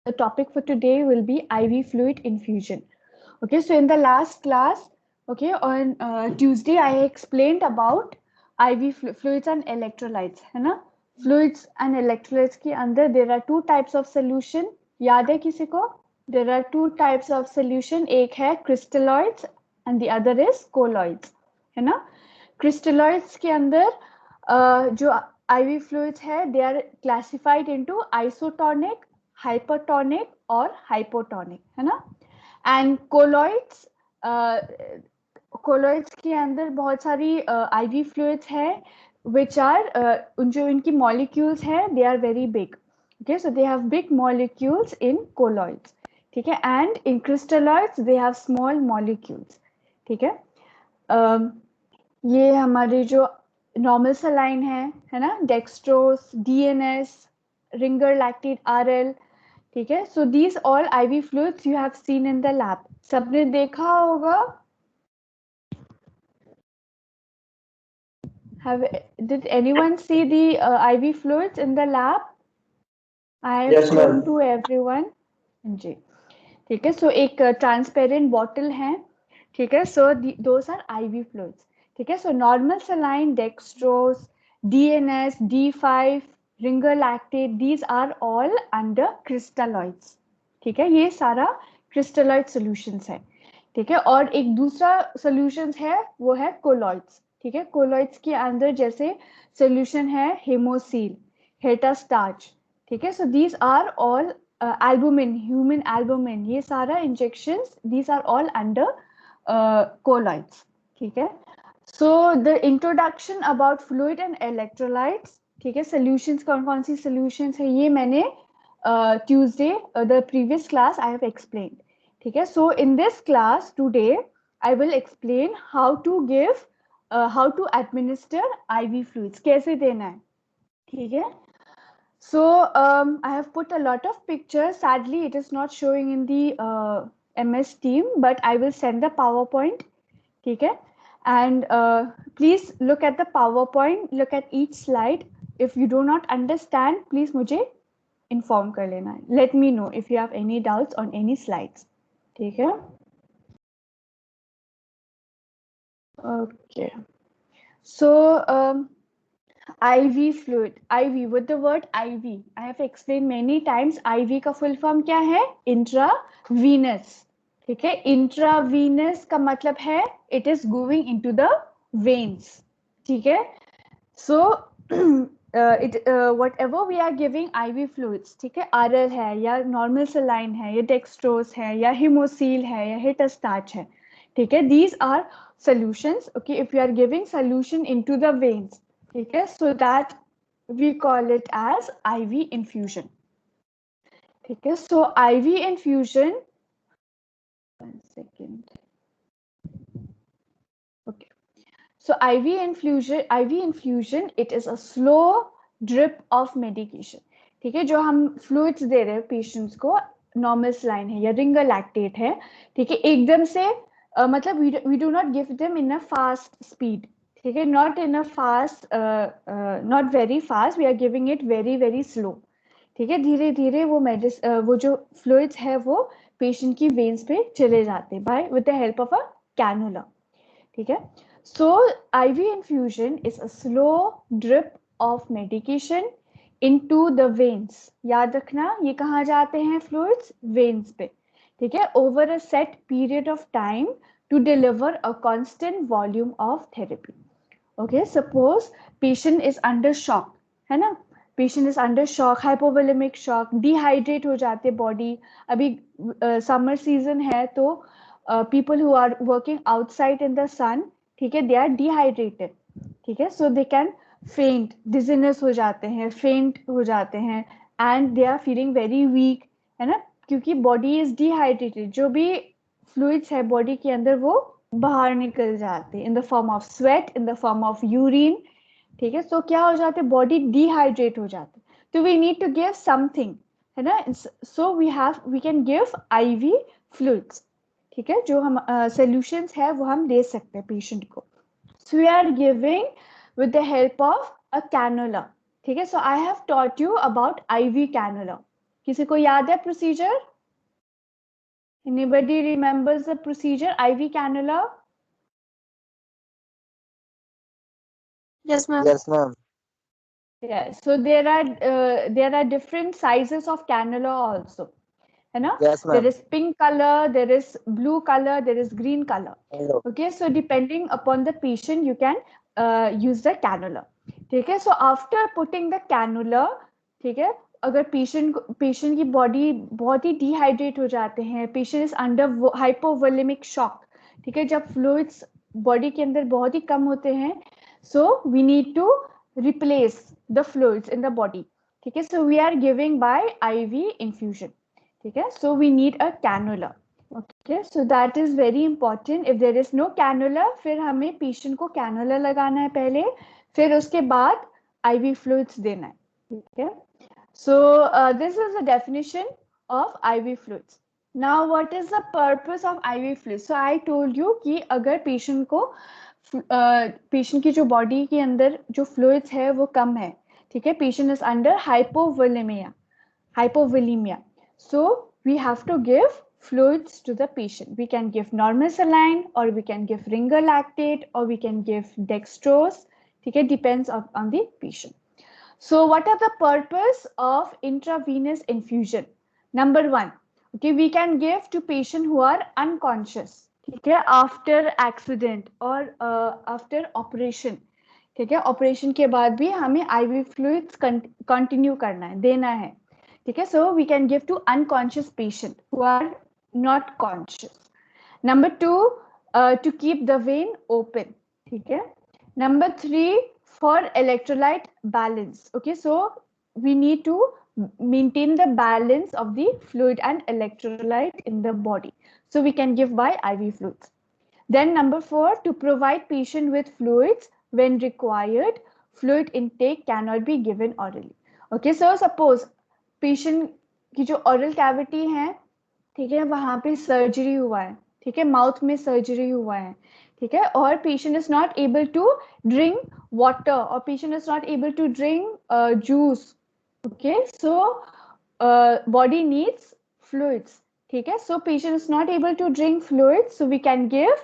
the topic for today will be IV fluid infusion. Okay, so in the last class, okay, on Tuesday, I explained about IV fluids and electrolytes, है ना? Fluids and electrolytes के अंदर there are two types of solution. याद है किसी को? There are two types of solution. एक है crystalloids and the other is colloids, है ना? Crystalloids के अंदर जो IV fluids है, they are classified into isotonic, hypertonic और hypotonic, है ना? एंड कोलॉइड्स कोलॉइड्स के अंदर बहुत सारी आईवी फ्लूइड्स है विच आर जो इनकी मॉलिक्यूल्स है they are very big. Okay, so they have big molecules in colloids. ठीक है, and in crystalloids they have small molecules. ठीक है, ये हमारे जो नॉर्मल सलाइन है ना, dextrose, DNS, Ringer lactate, RL. ठीक है, so these all IV fluids you have seen in the lab. सबने देखा होगा. Did anyone see the IV fluids in the lab? I have shown to everyone. जी, ठीक है. सो एक ट्रांसपेरेंट बॉटल है. ठीक है, so those are IV fluids. ठीक है, so normal saline, dextrose, DNS, D5, Ringer lactate, these are all under crystalloids. ठीक है, ये सारा क्रिस्टलॉइड सॉल्यूशंस है. ठीक है, और एक दूसरा सॉल्यूशंस है वो है कोलॉइड्स. ठीक है, कोलॉइड्स के अंदर जैसे सॉल्यूशन है हेमोसील, हेटास्टार्च. ठीक है, so these are all albumin, human albumin, ये सारा injections these are all under colloids. ठीक है, so the introduction about fluid and electrolytes. ठीक है, सॉल्यूशंस कौन कौन सी सॉल्यूशंस है ये मैंने Tuesday the previous class I have explained. ठीक है, so in this class today I will explain how to give how to administer IV fluids, कैसे देना है. ठीक है, so I have put a lot of pictures. Sadly it is not showing in the MS team, but I will send the PowerPoint. ठीक है, and please look at the PowerPoint, look at each slide. If you do not understand, please मुझे inform कर लेना है. Let me know if you have any doubts on any slides. ठीक है. Okay, so IV fluid, IV with the word IV, I have explained many times. IV का full form क्या है? Intravenous. ठीक है, intravenous का मतलब है it is going into the veins. ठीक है, so whatever we are giving IV fluids, ठीक है, RL है या normal saline है या dextrose है या hemosil है या hetastarch है. ठीक है, these are solutions. Okay, if you are giving solution into the veins, ठीक है, so that we call it as IV infusion. ठीक है, so IV infusion, 1 second. Okay, so IV infusion it is a slow drip of medication. ठीक है, जो हम fluids दे रहे हैं पेशेंट्स को, नॉर्मल सलाइन है या रिंगर लैक्टेट है. ठीक है, एकदम से मतलब we do not give them in a fast speed. ठीक है, not in a fast, not very fast, we are giving it very very slow. ठीक है, धीरे धीरे वो जो फ्लूइड्स है वो पेशेंट की वेन्स पे चले जाते हैं by with the help of a cannula. ठीक है, सो IV infusion is a slow drip of medication into the veins. याद रखना, ये कहाँ जाते हैं फ्लूइड्स? वेन्स पे. ठीक है, over a set period of time to deliver a constant volume of therapy. Okay, suppose patient is under shock, है ना, patient is under shock, hypovolemic shock, dehydrate हो जाते body. अभी summer season है तो people who are working outside in the sun, ठीक है, they are dehydrated. ठीक है, so they can faint, dizziness हो जाते हैं, faint हो जाते हैं, and they are feeling very weak, है ना, क्योंकि body is dehydrated. जो भी फ्लूइड्स है बॉडी के अंदर वो बाहर निकल जाते हैं in the form of sweat, in the form of urine. ठीक है, सो क्या हो जाते हैं? बॉडी डिहाइड्रेट हो जाती है, तो we need to give something, है ना. So we can give IV fluids. ठीक है, जो हम सॉल्यूशंस है वो हम दे सकते हैं पेशेंट को. So we are giving with the help of a cannula. ठीक है, so I have taught you about IV cannula. किसी को याद है procedure? Anybody remembers the procedure? IV cannula? Yes, ma'am. Yes, ma'am. Yeah. So there are different sizes of cannula also. है ना? Yes, There ma'am. is pink color, there is blue color, there is green color. Hello. Okay, so depending upon the patient, you can use the cannula. ठीक है? So after putting the cannula, ठीक है, अगर patient की body बहुत ही dehydrate हो जाते हैं, patient is under hypovolemic shock, ठीक है, जब fluids body के अंदर बहुत ही कम होते हैं, so we need to replace the fluids in the body. ठीक है? So we are giving by IV infusion. ठीक है? So we need a cannula. Okay, so that is very important. If there is no cannula, फिर हमें patient को cannula लगाना है पहले, फिर उसके बाद IV fluids देना है. ठीक है? So this is the definition of IV fluids. Now what is the purpose of IV fluids? So I told you कि अगर patient को patient की जो body के अंदर जो fluids है वो कम है, ठीक है, patient is under hypovolemia. So we have to give fluids to the patient. We can give normal saline, or we can give ringer lactate, or we can give dextrose. Okay, depends on the patient. So what are the purpose of intravenous infusion? Number one, okay, we can give to patient who are unconscious, okay, after accident or after operation. ठीक है, operation के बाद भी हमें IV fluids continue करना है, देना है. ठीक है, so we can give to unconscious patient who are not conscious. Number two, to keep the vein open. ठीक है. Number three, for electrolyte balance. Okay, so we need to maintain the balance of the fluid and electrolyte in the body. So we can give by IV fluids. Then number four, to provide patient with fluids when required. Fluid intake cannot be given orally. Okay, so suppose patient की जो oral cavity है, ठीक है, वहां पे surgery हुआ है, ठीक है, माउथ में सर्जरी हुआ है, ठीक है, और patient is not able to drink water, और patient is not able to drink juice. Okay, so body needs fluids. ठीक है, so patient is not able to drink fluids, so we can give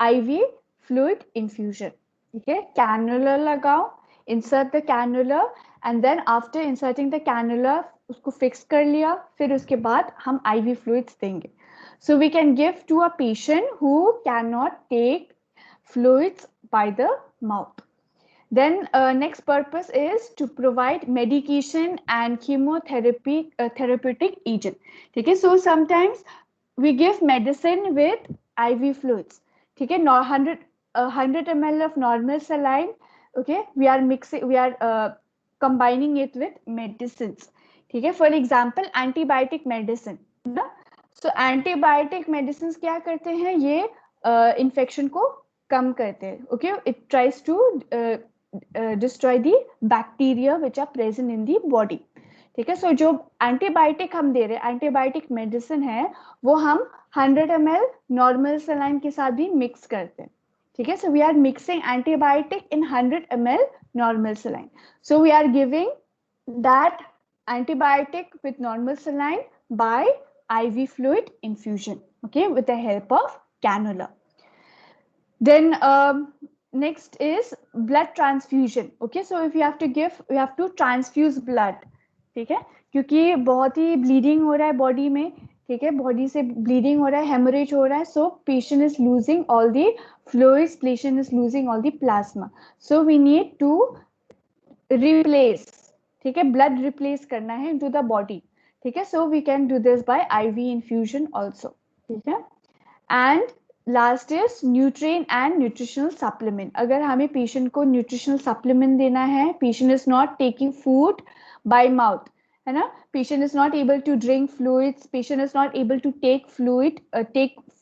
IV fluid infusion. ठीक है, कैनुलर लगाओ, insert the cannula, and then after inserting the cannula उसको fix कर लिया, फिर उसके बाद हम IV fluids देंगे. So we can give to a patient who cannot take fluids by the mouth. Then next purpose is to provide medication and chemotherapy therapeutic agent. ठीक है, so sometimes we give medicine with IV fluids. ठीक है, 100 ml of normal saline. Okay, we are combining it with medicines. ठीक है, for example antibiotic medicine ना, सो antibiotic medicine क्या करते हैं, ये इन्फेक्शन को कम करते हैं. Okay, it tries to destroy the bacteria which are present in the body. ठीक है, सो जो एंटीबायोटिक हम दे रहे हैं, एंटीबायोटिक मेडिसिन है, वो हम 100 ml नॉर्मल सलाइन के साथ भी मिक्स करते हैं. ठीक है, so we are mixing antibiotic in 100 ml normal saline. So we are giving that antibiotic with normal saline by IV fluid infusion, okay, with the help of cannula. Then next is blood transfusion. Okay, so if you have to give, you have to transfuse blood. ठीक है, क्योंकि बहुत ही bleeding हो रहा है body में. ठीक है, बॉडी से ब्लीडिंग हो रहा है, हेमोरेज हो रहा है, so patient is losing all the fluids, patient is losing all the plasma, so we need to replace. ठीक है, ब्लड रिप्लेस करना है इनटू द बॉडी. ठीक है, so we can do this by IV infusion also. ठीक है, and last is nutrient and nutritional supplement. अगर हमें पेशेंट को न्यूट्रिशनल सप्लीमेंट देना है, patient is not taking food by mouth, है ना, patient is not able to drink fluids, patient is not able to take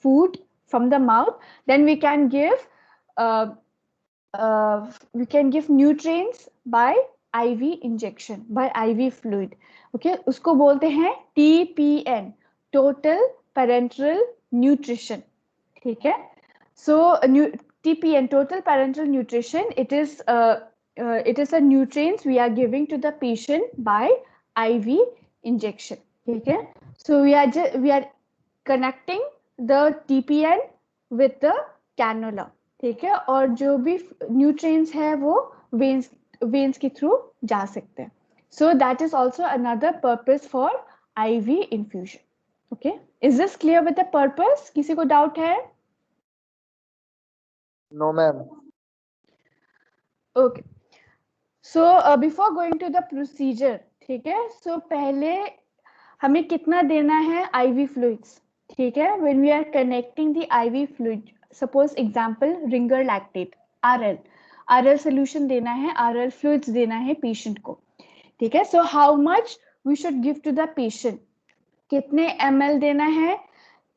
food from the mouth, then we can give nutrients by IV injection, by IV fluid. Okay, उसको बोलते हैं TPN, total parenteral nutrition. ठीक है, so TPN, total parenteral nutrition, it is a nutrients we are giving to the patient by IV injection. ठीक है. So we are connecting the TPN with the cannula. ठीक है, और जो भी nutrients है वो वेन्स के थ्रू जा सकते हैं. So that is also another purpose for IV infusion. Okay, is this clear with the purpose? किसी को डाउट है? No ma'am. Okay, so before going to the procedure, ठीक है, so पहले हमें कितना देना है IV fluids. ठीक है, when we are connecting the IV fluid, suppose example ringer lactate RL solution देना है, RL fluids देना है patient को. ठीक है, so how much we should give to the patient, कितने ml देना है,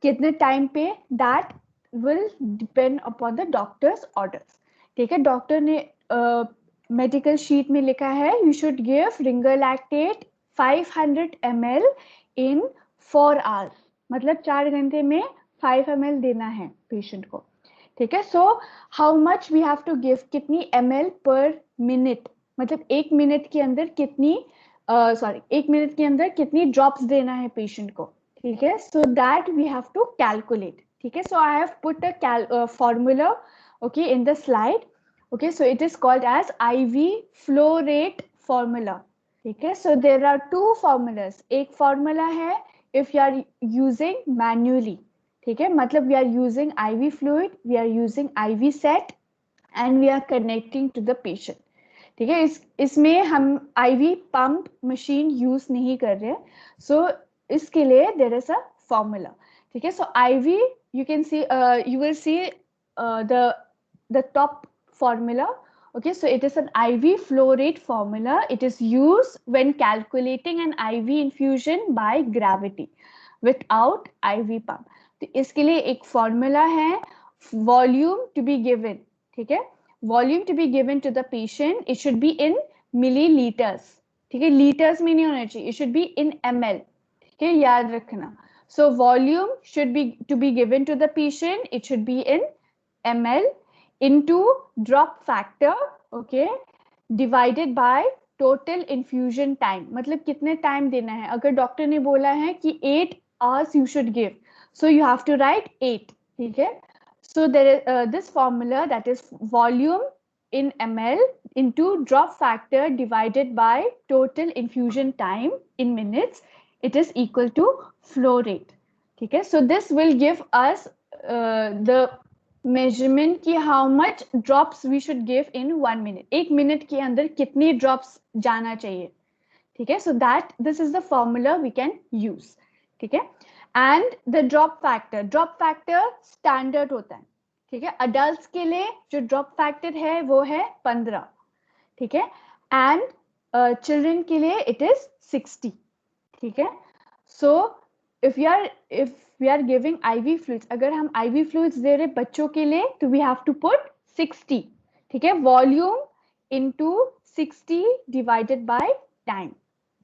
कितने टाइम पे, that will depend upon the doctor's orders. ठीक है, डॉक्टर ने मेडिकल शीट में लिखा है you should give ringer lactate 500 ml in 4 hours, मतलब 4 घंटे में 5 ml देना है पेशेंट को. ठीक है, so how much we have to give, कितनी ml पर मिनट, मतलब 1 मिनट के अंदर कितनी 1 मिनट के अंदर कितनी ड्रॉप्स देना है पेशेंट को. ठीक है, so that we have to calculate. ठीक है, so I have put a formula okay in the slide. Okay, so it is called as IV flow rate formula. ठीक है, so there are two formulas. एक formula है if you are using manually. ठीक है, मतलब we are using IV fluid, we are using IV set and we are connecting to the patient. ठीक है, इसमें हम IV pump machine use नहीं कर रहे हैं, so इसके लिए there is a formula. ठीक है, so IV you can see you will see the top formula. Okay, so it is an IV flow rate formula. It is used when calculating an IV infusion by gravity without IV pump. तो इसके लिए एक formula है, volume to be given. ठीक है, volume to be given to the patient, it should be in milliliters. ठीक है, liters में नहीं होना चाहिए, it should be in ml. ठीक है, याद रखना. So volume should be to be given to the patient, it should be in ml into drop factor. Okay, divided by total infusion time, मतलब कितने टाइम देना है. अगर डॉक्टर ने बोला है कि 8 hours you should give, so you have to write 8. ठीक है, so there is this formula, that is volume in ml into drop factor divided by total infusion time in minutes, it is equal to flow rate. ठीक है, so this will give us the measurement कि how much drops we should give in 1 minute. 1 minute के अंदर कितनी drops जाना चाहिए. ठीक है, so that this is the formula we can use. ठीक है, and the drop factor standard होता है. ठीक है, adults के लिए जो drop factor है वो है 15. ठीक है, and children के लिए it is 60. ठीक है, so if we are giving IV fluids, अगर हम IV fluids दे रहे बच्चों के लिए तो we have to put 60. ठीक है, volume into 60 divided by time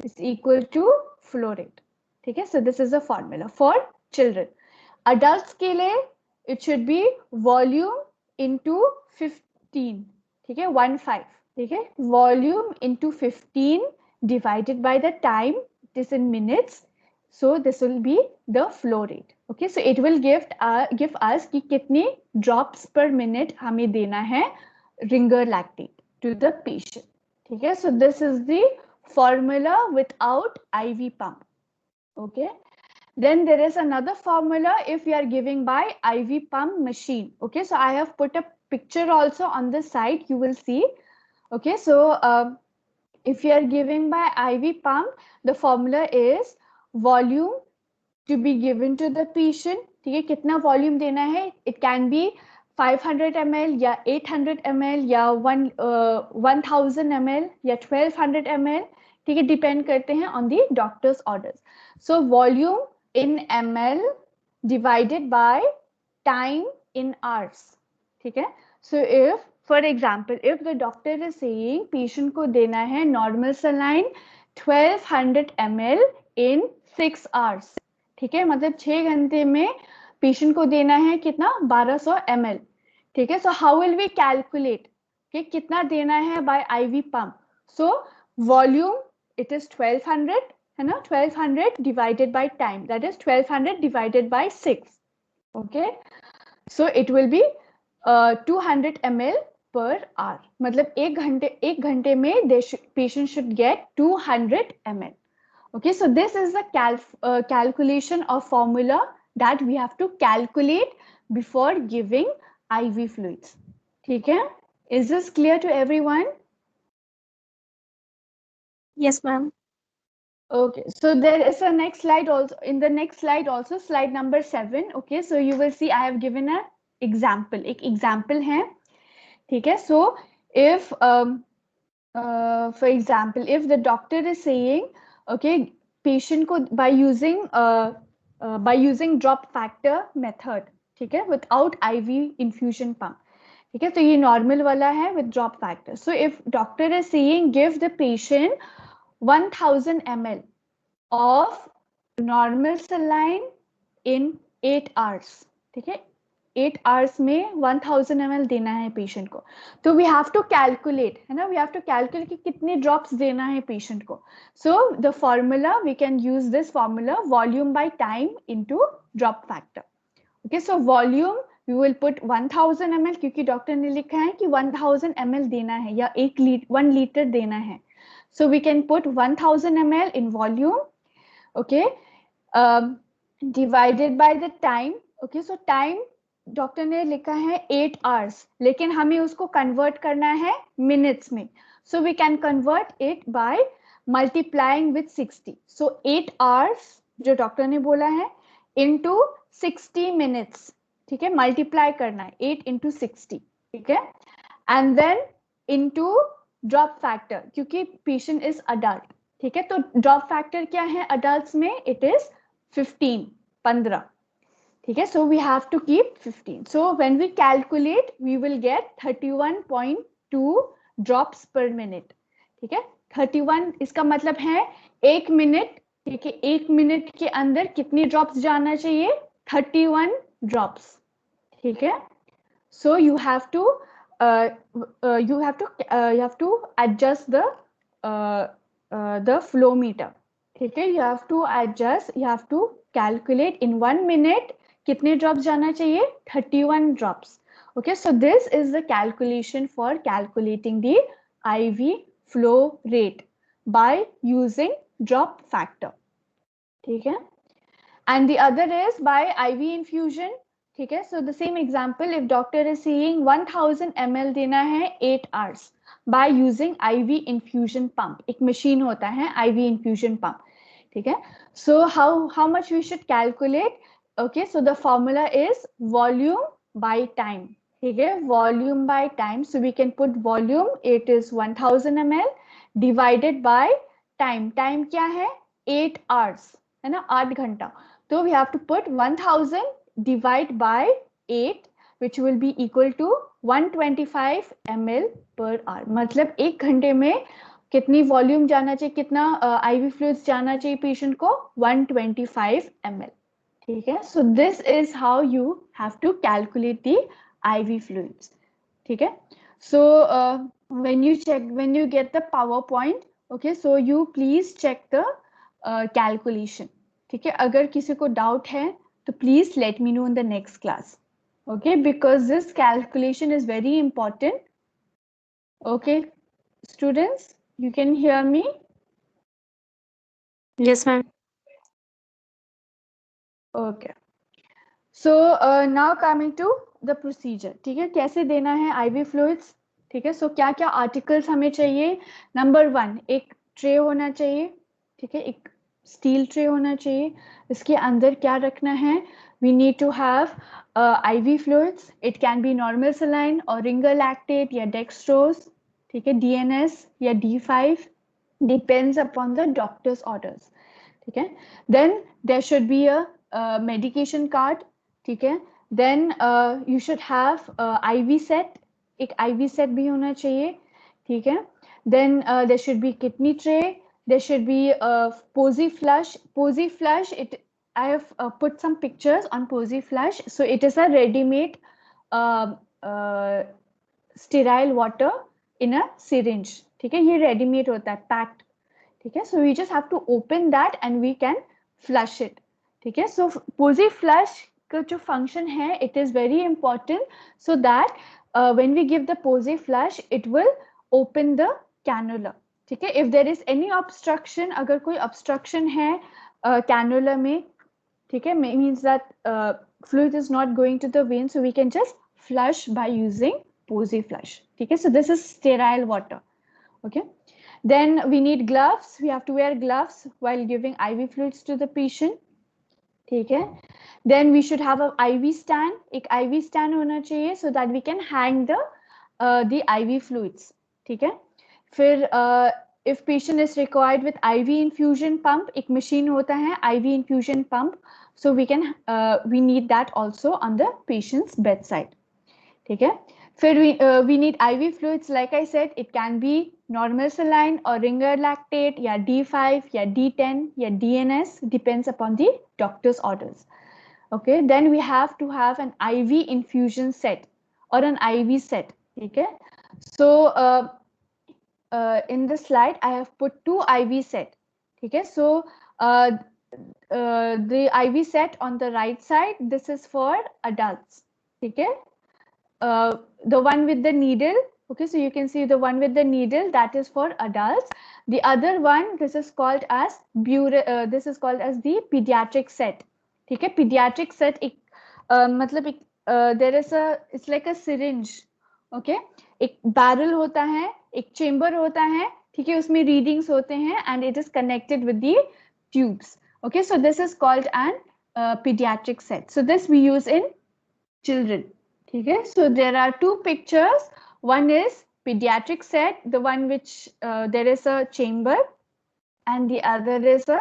is equal to flow rate. ठीक है, so this is the formula for children. Adults के लिए it should be volume into 15. ठीक है, 15. ठीक है, volume into 15 divided by the time, it is in minutes. So this will be the flow rate. Okay, so it will give us कि कितने drops per minute हमें देना है ringer lactate to the patient. ठीक है, so this is the formula without IV pump. Okay, then there is another formula if we are giving by IV pump machine. Okay, so I have put a picture also on the side, you will see. Okay, so if you are giving by IV pump, the formula is volume to be given to the patient. ठीक है, कितना volume देना है, it can be 500 ml या 800 ml या 1000 ml या 1200 ml. ठीक है, डिपेंड करते हैं on the doctor's orders. So volume in ml divided by time in hours. ठीक है, so if for example if the doctor is saying patient को देना है normal saline 1200 ml in 6 hours. ठीक है, मतलब 6 घंटे में पेशेंट को देना है कितना, 1200 ml. ठीक है, so how will we calculate कि कितना देना है by IV pump. So volume it is 1200 है ना, 1200 divided by time, that is 1200 divided by 6. Okay, so it will be 200 ml per hour. मतलब एक घंटे में patient should get 200 ml. Okay, so this is the calculation of formula that we have to calculate before giving IV fluids. ठीक है? Is this clear to everyone? Yes, ma'am. Okay, so there is a next slide also. In the next slide also, slide number 7. Okay, so you will see I have given a example. एक example है, ठीक है? So if for example, if the doctor is saying, okay, patient को by using drop factor method, ठीक है, without IV infusion pump, ठीक है, तो ये normal वाला है with drop factor. So if doctor is saying give the patient 1000 ml of normal saline in 8 hours, ठीक है, 8 hours में 1000 ml देना है पेशेंट को, तो वी हैव टू कैलकुलेट, है ना, वी हैव टू कैलकुलेट कि कितने ड्रॉप्स देना है पेशेंट को. So the formula, we can use this formula, volume by time into drop factor. Okay, so volume we will put 1000 ml, क्योंकि doctor ने लिखा है कि 1000 ml देना है या 1 लीटर देना है. So we can put 1000 ml in volume. Okay, divided by the time. Okay, so time doctor ने लिखा है 8 hours, लेकिन हमें उसको कन्वर्ट करना है मिनट्स में. So we can convert it by multiplying with 60. So 8 hours जो डॉक्टर ने बोला है इनटू 60 minutes, ठीक है, मल्टीप्लाई करना है 8 into 60, ठीक है, and then into drop factor, क्योंकि पेशेंट इज अडल्ट, ठीक है, तो ड्रॉप फैक्टर क्या है अडल्ट्स में, इट इज 15. ठीक है, so we have to keep 15. So when we calculate, we will get 31.2 drops per minute. ठीक है, 31 इसका मतलब है 1 मिनट, ठीक है, 1 मिनट के अंदर कितनी ड्रॉप्स जाना चाहिए, 31 ड्रॉप्स. ठीक है, so you have to adjust the flow meter. ठीक है, you have to calculate in 1 minute कितने ड्रॉप्स जाना चाहिए, 31 drops. Okay, so this is the calculation for calculating the IV flow rate by using drop factor. ठीक है, and the other is by IV infusion. ठीक है, so the same example, if doctor is saying 1000 ml देना है 8 hours by using IV infusion pump. एक machine होता है IV infusion pump. ठीक है, so how much we should calculate. Okay, so the formula is volume by time. ठीक है, volume by time. So we can put volume, it is 1000 ml divided by time. Time क्या है, 8 hours, है ना, 8 घंटा. तो we have to put 1000 divide by 8, which will be equal to 125 ml per hour. मतलब 1 घंटे में कितनी वॉल्यूम जाना चाहिए, कितना IV फ्लूइड्स जाना चाहिए पेशेंट को, 125 ml. ठीक है, so this is how you have to calculate the IV fluids. ठीक है, so when you get the power point, okay, so you please check the calculation. ठीक है, अगर किसी को डाउट है तो please let me know in the next class. Okay, because this calculation is very important. Okay students, you can hear me? Yes, ma'am. Okay. So now coming to the procedure. ठीक है, कैसे देना है IV fluids. ठीक है, so क्या क्या articles हमें चाहिए. नंबर 1, एक ट्रे होना चाहिए. ठीक है, एक स्टील ट्रे होना चाहिए. इसके अंदर क्या रखना है, we need to have IV fluids. It can be normal saline or ringer lactate या dextrose. ठीक है, DNS या D5, depends upon the doctor's orders. ठीक है, then there should be a medication card. ठीक है, then you should have IV set, एक IV set भी होना चाहिए. ठीक है, then there should be kidney tray, there should be Posey flush. I have put some pictures on Posey flush. So it is a ready-made sterile water in a syringe. ठीक है, ये ready-made होता है, packed. ठीक है. So we just have to open that and we can flush it. ठीक है. So posy flush का जो function है, it is very important so that when we give the posy flush, it will open the cannula. ठीक है. If there is any obstruction, अगर कोई obstruction है cannula में, ठीक है, means that fluid is not going to the vein, so we can just flush by using posy flush. ठीक है. So this is sterile water. Okay. Then we need gloves. We have to wear gloves while giving IV fluids to the patient. ठीक है. Then we should have a IV stand. एक IV stand होना चाहिए so that we can hang the IV fluids. ठीक है. फिर if patient is required with IV infusion pump, एक machine होता है IV infusion pump, so we need that also on the patient's bedside. ठीक है. फिर we need IV fluids, like I said, it can be normal saline or ringer lactate या D5 या D10 या DNS, depends upon the doctor's orders. Okay, then we have to have an IV infusion set or an IV set. ठीक है. So in the slide I have put 2 IV set. ठीक है. So the IV set on the right side, this is for adults. ठीक है. The one with the needle, okay, so you can see the one with the needle, that is for adults. The other one, this is called as the pediatric set. ठीक है. Pediatric set एक मतलब एक there is it's like a syringe. Okay, एक barrel होता है, एक chamber होता है, ठीक है, उसमें readings होते हैं and it is connected with the tubes. Okay, so this is called an pediatric set. So this we use in children. ठीक है. So there are 2 pictures. One is pediatric set, the one which there is a chamber, and the other is a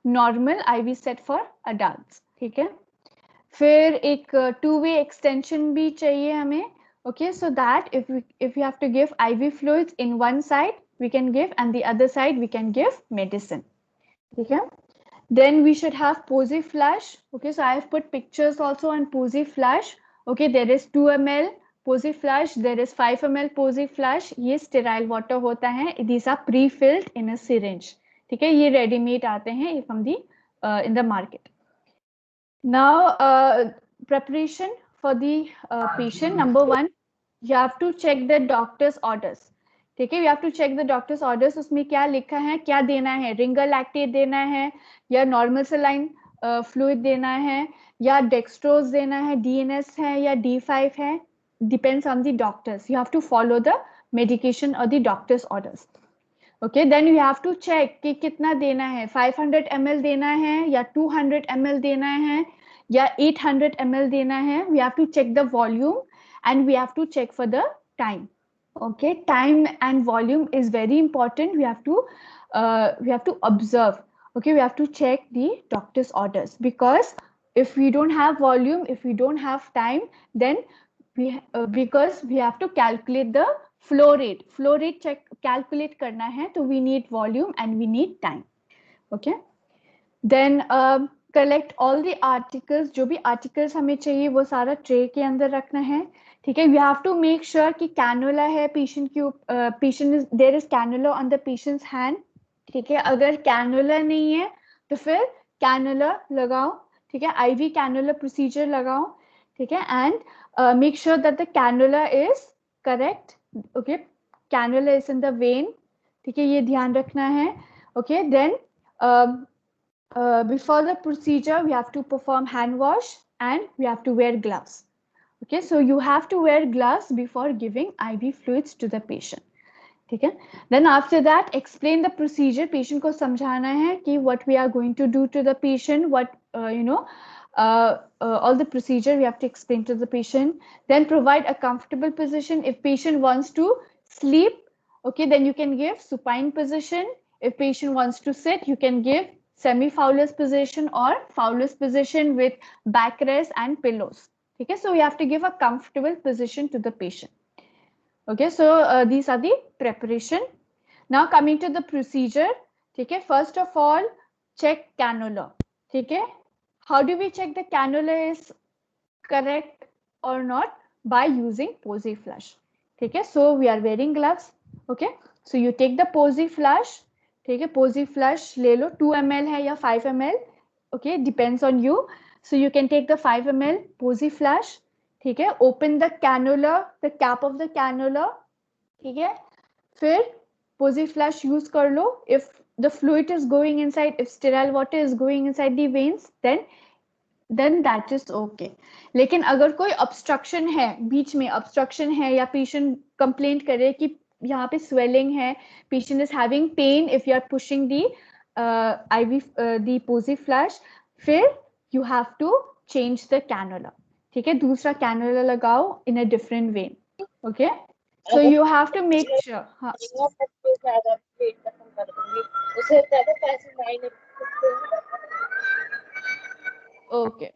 normal IV set for adults. ठीक है. फिर एक 2-way extension भी चाहिए हमें. Okay, so that if you have to give IV fluids in one side, we can give, and the other side we can give medicine. ठीक है. Then we should have posy flush. Okay, so I have put pictures also on posy flush. Okay, there is 2 ml posy flush, there is 5 ml posy flush. ये sterile water होता है. These are pre-filled in a syringe. ठीक है. ये ready-made आते हैं from the in the market. Now preparation for the patient. Number 1, you have to check the doctor's orders. ठीक है. You have to check the doctor's orders. उसमें क्या लिखा है, क्या देना है, ringer lactate देना है या normal saline fluid देना है या dextrose देना है, DNS है या D5 है, depends on the doctors. You have to follow the medication or the doctor's orders. Okay, then you have to check कि कितना देना है, 500 ml देना है या 200 ml देना है या 800 ml देना है. We have to check the volume and we have to check for the time. Okay, time and volume is very important. We have to observe. Okay, we have to check the doctor's orders, because if we don't have volume, if we don't have time, then because we have to calculate the flow rate check calculate करना है, तो we need volume and we need time. Okay, then collect all the articles. जो भी articles हमें चाहिए वो सारा tray के अंदर रखना है. ठीक है. We have to make sure कि cannula है patient के there is cannula on the patient's hand. ठीक है. अगर cannula नहीं है तो फिर cannula लगाओ. ठीक है. IV cannula procedure लगाओ. ठीक है. And make sure that the cannula is correct. Okay, cannula is in the vein. ठीक है. ये ध्यान रखना है. Okay, then before the procedure we have to perform hand wash and we have to wear gloves. Okay, so you have to wear gloves before giving IV fluids to the patient. ठीक है. Then after that, explain the procedure. Patient को समझाना है कि what we are going to do to the patient, what all the procedure we have to explain to the patient. Then provide a comfortable position. If patient wants to sleep, okay, then you can give supine position. If patient wants to sit, you can give semi-Fowler's position or Fowler's position with backrest and pillows. Okay, so you have to give a comfortable position to the patient. Okay, so these are the preparation. Now coming to the procedure. Okay, first of all, check cannula. Okay, how do we check the cannula is correct or not? By using posy flush. Okay, so we are wearing gloves. Okay, so you take the posy flush. ठीक है, पोजी flush ले लो, 2 ml है या 5 ml, okay, depends on you. So you can take the 5 ml PosiFlush. ठीक है, open the cannula, the cap of the cannula. ठीक है, फिर पोजी फ्लैश यूज कर लो. If the fluid is going inside, if sterile water is going inside the veins, then that is okay. लेकिन अगर कोई ऑब्स्ट्रक्शन है, बीच में ऑब्स्ट्रक्शन है, या पेशेंट कंप्लेंट करे कि यहाँ पे स्वेलिंग है, patient is having pain, if you are pushing the IV the PosiFlush, फिर you have to change the cannula. ठीक है, दूसरा कैनुला लगाओ in a different vein. Okay, so you have to make sure. हाँ. Okay,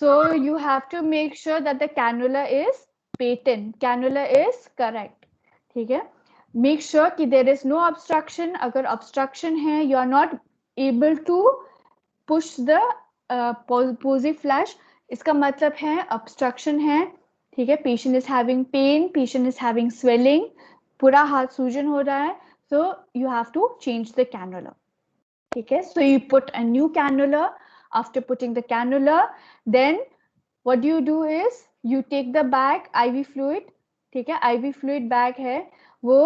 so you have to make sure that the cannula is patent, cannula is correct. ठीक है, make sure कि there is no obstruction. अगर obstruction है, you are not able to push the posi flash, इसका मतलब है obstruction है. ठीक है, patient is having pain, patient is having swelling, पूरा हाथ सूजन हो रहा है, so you have to change the cannula. ठीक है, so you put a new cannula. After putting the cannula, then what you do is you take the bag, IV fluid. ठीक है, IV fluid bag है वो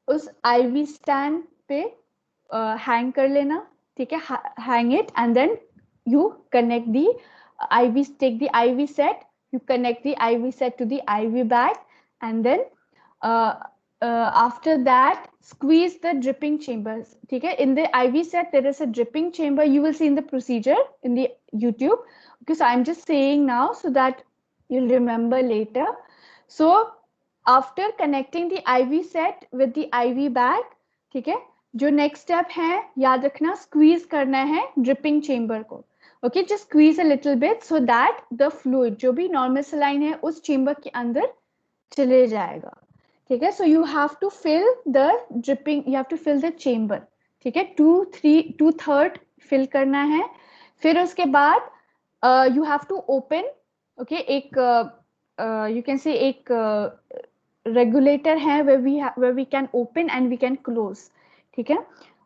उस IV stand पे hang कर लेना. ठीक है, hang it, and then you connect the IV, take the IV set, you connect the IV set to the IV bag, and then after that squeeze the dripping chambers. ठीक है, in the IV set there is a dripping chamber, you will see in the procedure in the YouTube, because I'm just saying now so that you'll remember later. So after connecting the IV set with the IV bag, ठीक है, जो next step है याद रखना, squeeze करना है dripping chamber को. Okay, just squeeze a little bit so that the fluid जो भी normal saline है उस chamber के अंदर चले जाएगा. ठीक है, so you have to fill the dripping, you have to fill the chamber. ठीक है, 2/3 fill करना है. फिर उसके बाद you have to open. Okay, एक you can say एक regulator है where we can open and we can close. ठीक है,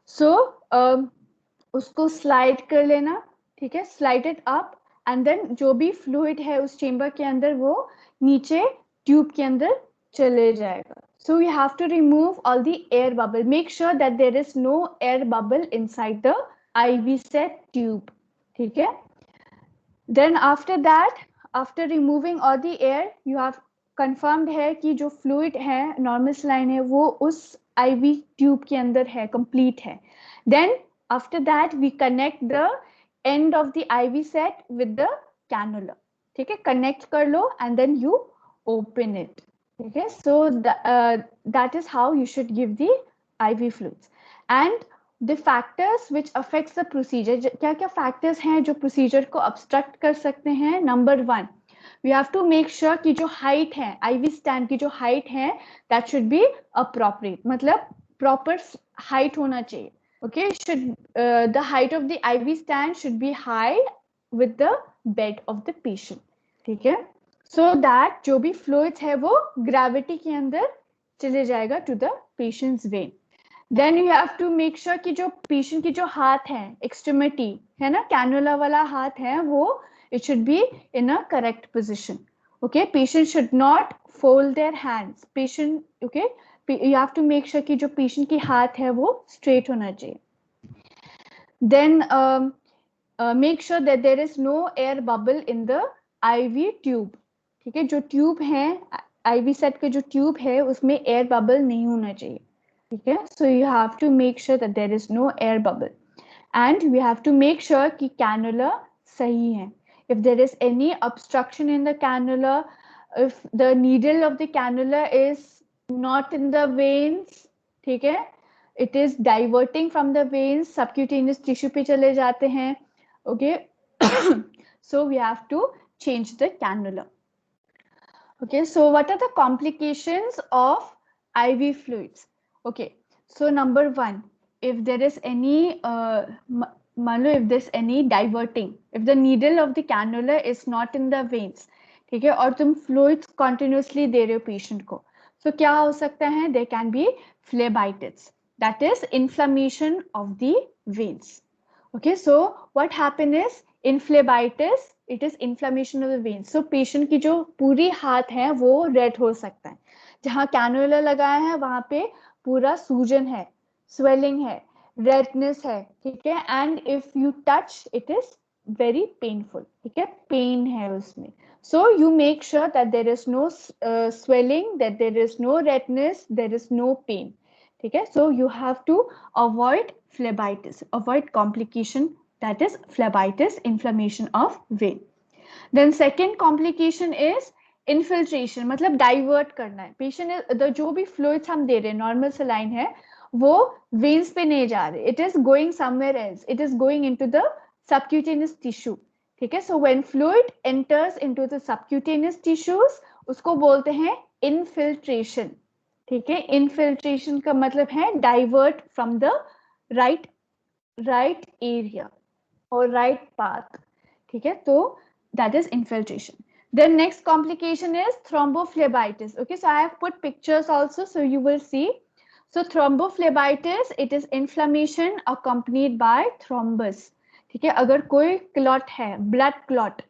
so उसको slide कर लेना. ठीक है, slide it up, and then जो भी fluid है उस chamber के अंदर वो नीचे tube के अंदर चले जाएगा. So we have to remove all the air bubble. Make sure that there is no air bubble inside the IV set tube. ठीक है, then after that, after removing all the air, you have confirmed है कि जो fluid है normal saline है वो उस IV tube के अंदर है, complete है. Then after that we connect the end of the IV set with the cannula. ठीक है, connect कर लो and then you open it. Okay, so that is how you should give the IV fluids. And the factors which affects the procedure, क्या क्या factors हैं जो procedure को obstruct कर सकते हैं? Number 1, we have to make sure कि जो height है IV stand की जो height है that should be appropriate, मतलब proper height होना चाहिए. Okay, should the height of the IV stand should be high with the bed of the patient. ठीक है, so that जो भी fluids है वो gravity के अंदर चले जाएगा to the patient's vein. Then you have to make sure कि जो patient की जो हाथ है extremity है ना, cannula वाला हाथ है वो it should be in a correct position. Okay, patient should not fold their hands. Patient, okay, you have to make sure कि जो patient की हाथ है वो straight होना चाहिए. Then make sure that there is no air bubble in the IV tube. ठीक है, जो ट्यूब है IV सेट के जो ट्यूब है उसमें एयर बबल नहीं होना चाहिए. ठीक है, so you have to make sure that there is no air bubble, and we have to make sure कि कैनुला सही है. If there is any obstruction in the cannula, if the needle of the cannula is not in the veins, ठीक है, it is diverting from the veins, subcutaneous tissue पे चले जाते हैं. Okay, so we have to change the cannula. Okay, so what are the complications of IV fluids? Okay, so number 1, if there is any मान लो if there's any diverting, if the needle of the cannula is not in the veins, ठीक है, और तुम fluids continuously दे रहे हो patient को, so क्या हो सकता है? There can be phlebitis. that is inflammation of the veins. Okay, so what happen is in phlebitis, it is inflammation of the veins. So patient की जो पूरी हाथ है वो red हो सकता है. जहाँ कैनुला लगाया है वहाँ पे पूरा सूजन है, swelling है, redness है, ठीक है. And if you touch, it is very painful, ठीक है, pain है उसमें. So you make sure that there is no swelling, that there is no redness, there is no pain. ठीक है. So you have to avoid phlebitis, avoid complication, that is phlebitis, inflammation of vein. Then second complication is infiltration, मतलब divert करना है. Patient जो भी fluids हम दे रहे हैं, normal saline है, वो veins पे नहीं जा रहे. It is going somewhere else. It is going into the subcutaneous tissue. ठीक है. So when fluid enters into the subcutaneous tissues, उसको बोलते हैं infiltration. ठीक है. इनफिल्ट्रेशन का मतलब है divert from the right area और राइट पाथ. ठीक है. तो that is infiltration. Then next complication is thrombophlebitis. Okay, so I have put pictures also, so you will see. So thrombophlebitis, it is inflammation accompanied by thrombus. ठीक है. अगर कोई clot है, blood clot,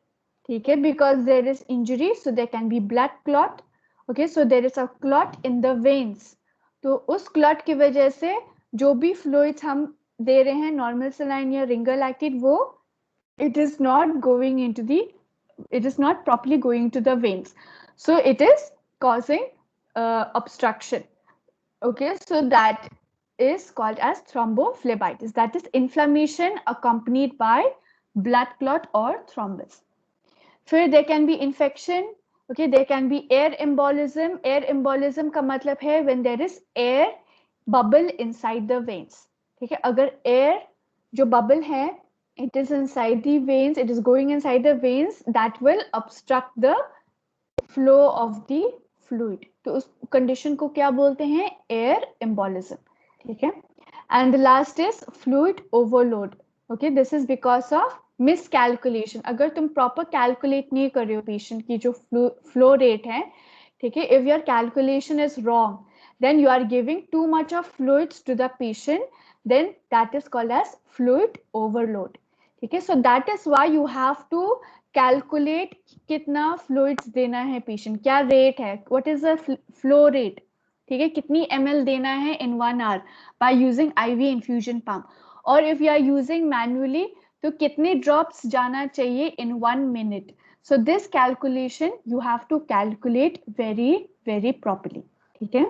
ठीक है, because there is injury, so there can be blood clot. Okay, so there is a clot in the veins. तो उस clot की वजह से जो भी fluids हम दे रहे हैं, normal saline या ringer lactate, वो it is not properly going to the veins. So it is causing obstruction. Okay, so that is called as thrombophlebitis. That is inflammation accompanied by blood clot or thrombus. फिर there can be infection. Okay, there can be air embolism. Air embolism का मतलब है when there is air bubble inside the veins. ठीक है. अगर air जो bubble है, it is inside the veins, it is going inside the veins, that will obstruct the flow of the fluid. तो उस condition को क्या बोलते हैं? Air embolism. ठीक है. And the last is fluid overload. Okay, this is because of miscalculation. अगर तुम proper calculate नहीं कर रहे हो patient की जो flow rate है, ठीक है, if your calculation is wrong, then you are giving too much of fluids to the patient, then that is called as fluid overload. ठीक है. So that is why you have to calculate कितना fluids देना है patient, क्या rate है, what is the flow rate, ठीक है, कितनी ml देना है in 1 hour by using IV infusion pump. और if you are using manually, तो कितने drops जाना चाहिए in 1 minute. So this calculation you have to calculate very properly. ठीक है.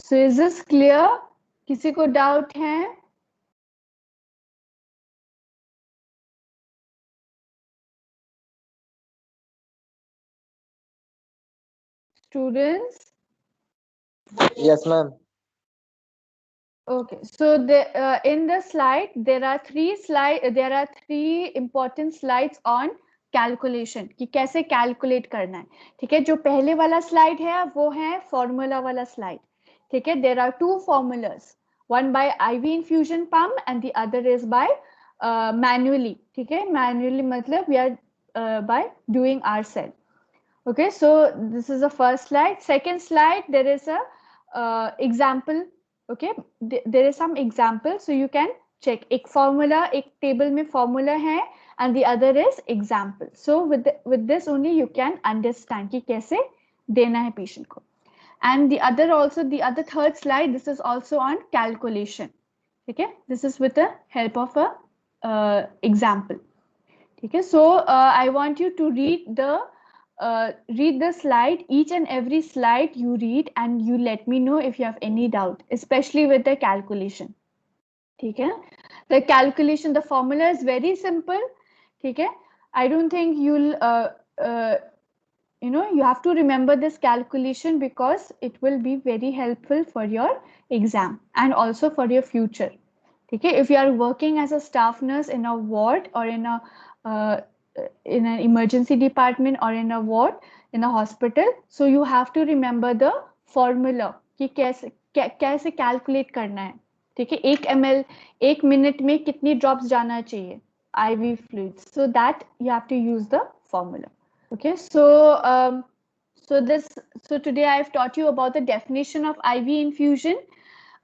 So is this clear? किसी को doubt है? Students? Yes, ma'am. Okay, so in the slide there are three important slides on calculation कि कैसे calculate करना है. ठीक है. जो पहले वाला slide है वो है formula वाला slide. ठीक है. There are two formulas, one by IV infusion pump and the other is by manually. ठीक है. Manually मतलब we are by doing ourselves. Okay, so this is the first slide. Second slide, there is a example. Okay, there is some example, so you can check. एक formula, एक table में formula है, and the other is example. So with this only you can understand कि कैसे देना है patient को. And the other third slide, this is also on calculation. Okay, this is with the help of a example. Okay, so I want you to read the slide, each and every slide you read, and you let me know if you have any doubt, especially with the calculation. Okay, the calculation, the formula is very simple. Okay, I don't think you'll you have to remember this calculation because it will be very helpful for your exam and also for your future. Okay, if you are working as a staff nurse in a ward or in an emergency department or in a ward in a hospital, so you have to remember the formula कि कैसे calculate करना है. ठीक है. 1 ml 1 minute में कितनी drops जाना चाहिए IV fluids, so that you have to use the formula. Okay, so today I have taught you about the definition of IV infusion.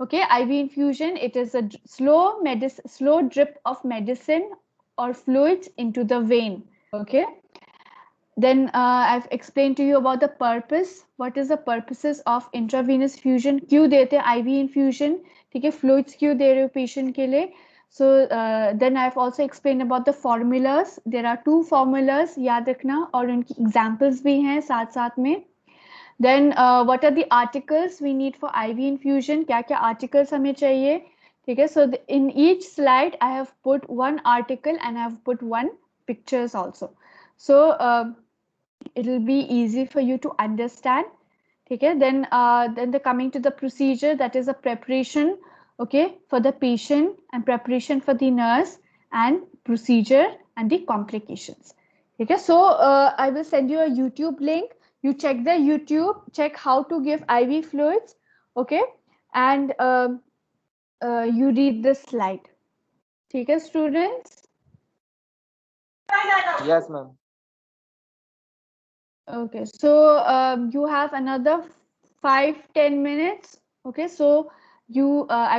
Okay, IV infusion, it is a slow drip of medicine or fluids into the vein. Okay, then I've explained to you about the purpose. What is the purposes of intravenous fusion? क्यों देते हैं IV infusion? ठीक है, fluids क्यों दे रहे हो patient के लिए? So then I've also explained about the formulas. There are 2 formulas, याद रखना, और उनकी examples भी हैं साथ साथ में. Then what are the articles we need for IV infusion? क्या क्या articles हमें चाहिए? ठीक है, so in each slide I have put one article and I have put one pictures also. So it will be easy for you to understand. Okay, then the coming to the procedure, that is a preparation, okay, for the patient and preparation for the nurse and procedure and the complications. Okay, so I will send you a YouTube link. You check the YouTube, check how to give IV fluids, okay, and you read this slide. Okay, students. Yes, ma'am. Okay, so you have another 5-10 minutes. Okay, so you I